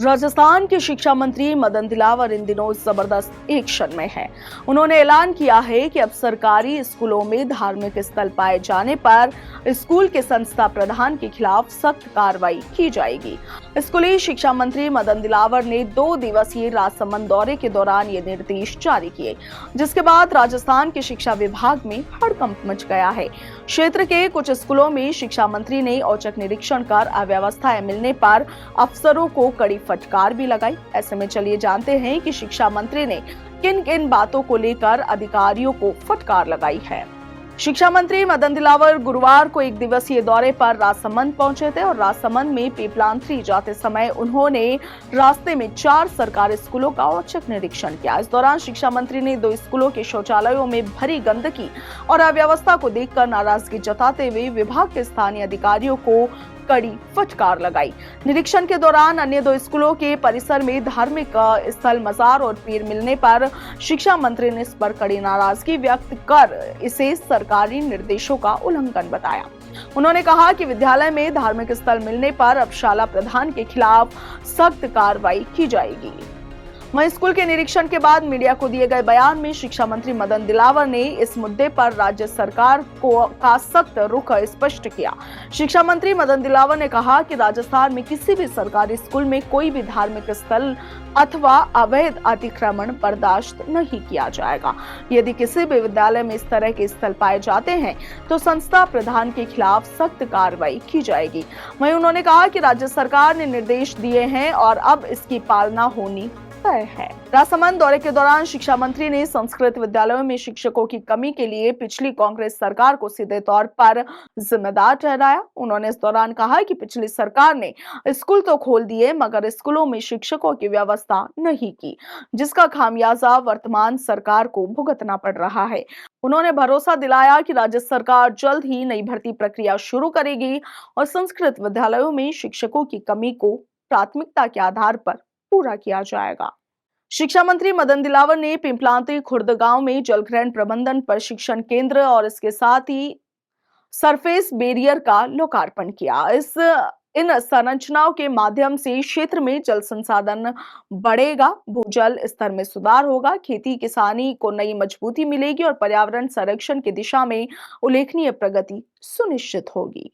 राजस्थान के शिक्षा मंत्री मदन दिलावर इन दिनों जबरदस्त एक्शन में हैं। उन्होंने ऐलान किया है कि अब सरकारी स्कूलों में धार्मिक स्थल पाए जाने पर स्कूल के संस्था प्रधान के खिलाफ सख्त कार्रवाई की जाएगी। स्कूली शिक्षा मंत्री मदन दिलावर ने 2 दिवसीय राजसमंद दौरे के दौरान ये निर्देश जारी किए, जिसके बाद राजस्थान के शिक्षा विभाग में हड़कंप मच गया है। क्षेत्र के कुछ स्कूलों में शिक्षा मंत्री ने औचक निरीक्षण कर अव्यवस्थाएं मिलने पर अफसरों को कड़ी फटकार भी लगाई। ऐसे में चलिए जानते हैं कि शिक्षा मंत्री ने किन किन बातों को लेकर अधिकारियों को फटकार लगाई है। शिक्षा मंत्री मदन दिलावर गुरुवार को 1 दिवसीय दौरे पर राजसमंद पहुंचे थे और राजसमंद में पीपलांत्री जाते समय उन्होंने रास्ते में 4 सरकारी स्कूलों का औचक निरीक्षण किया। इस दौरान शिक्षा मंत्री ने 2 स्कूलों के शौचालयों में भरी गंदगी और अव्यवस्था को देखकर नाराजगी जताते हुए विभाग के स्थानीय अधिकारियों को कड़ी फटकार लगाई। निरीक्षण के दौरान अन्य 2 स्कूलों के परिसर में धार्मिक स्थल मजार और पीर मिलने पर शिक्षा मंत्री ने इस पर कड़ी नाराजगी व्यक्त कर इसे सरकारी निर्देशों का उल्लंघन बताया। उन्होंने कहा कि विद्यालय में धार्मिक स्थल मिलने पर अब शाला प्रधान के खिलाफ सख्त कार्रवाई की जाएगी। वहीं स्कूल के निरीक्षण के बाद मीडिया को दिए गए बयान में शिक्षा मंत्री मदन दिलावर ने इस मुद्दे पर राज्य सरकार का सख्त रुख स्पष्ट किया। शिक्षा मंत्री मदन दिलावर ने कहा कि राजस्थान में किसी भी सरकारी स्कूल में कोई भी धार्मिक स्थल अथवा अवैध अतिक्रमण बर्दाश्त नहीं किया जाएगा। यदि किसी भी विद्यालय में इस तरह के स्थल पाए जाते हैं तो संस्था प्रधान के खिलाफ सख्त कार्रवाई की जाएगी। वहीं उन्होंने कहा कि राज्य सरकार ने निर्देश दिए हैं और अब इसकी पालना होनी तय है। राजसमंद दौरे के दौरान शिक्षा मंत्री ने संस्कृत विद्यालयों में शिक्षकों की कमी के लिए पिछली कांग्रेस सरकार को सीधे तौर पर जिम्मेदार ठहराया। उन्होंने इस दौरान कहा कि पिछली सरकार ने स्कूल तो खोल दिए मगर स्कूलों में शिक्षकों की व्यवस्था नहीं की, जिसका खामियाजा वर्तमान सरकार को भुगतना पड़ रहा है। उन्होंने भरोसा दिलाया कि राज्य सरकार जल्द ही नई भर्ती प्रक्रिया शुरू करेगी और संस्कृत विद्यालयों में शिक्षकों की कमी को प्राथमिकता के आधार पर पूरा किया जाएगा। शिक्षा मंत्री मदन दिलावर ने पिंपलांती खुर्द गांव में जलग्रहण प्रबंधन प्रशिक्षण केंद्र और इसके साथ ही सरफेस बैरियर का लोकार्पण किया। इन संरचनाओं के माध्यम से क्षेत्र में जल संसाधन बढ़ेगा, भूजल स्तर में सुधार होगा, खेती किसानी को नई मजबूती मिलेगी और पर्यावरण संरक्षण की दिशा में उल्लेखनीय प्रगति सुनिश्चित होगी।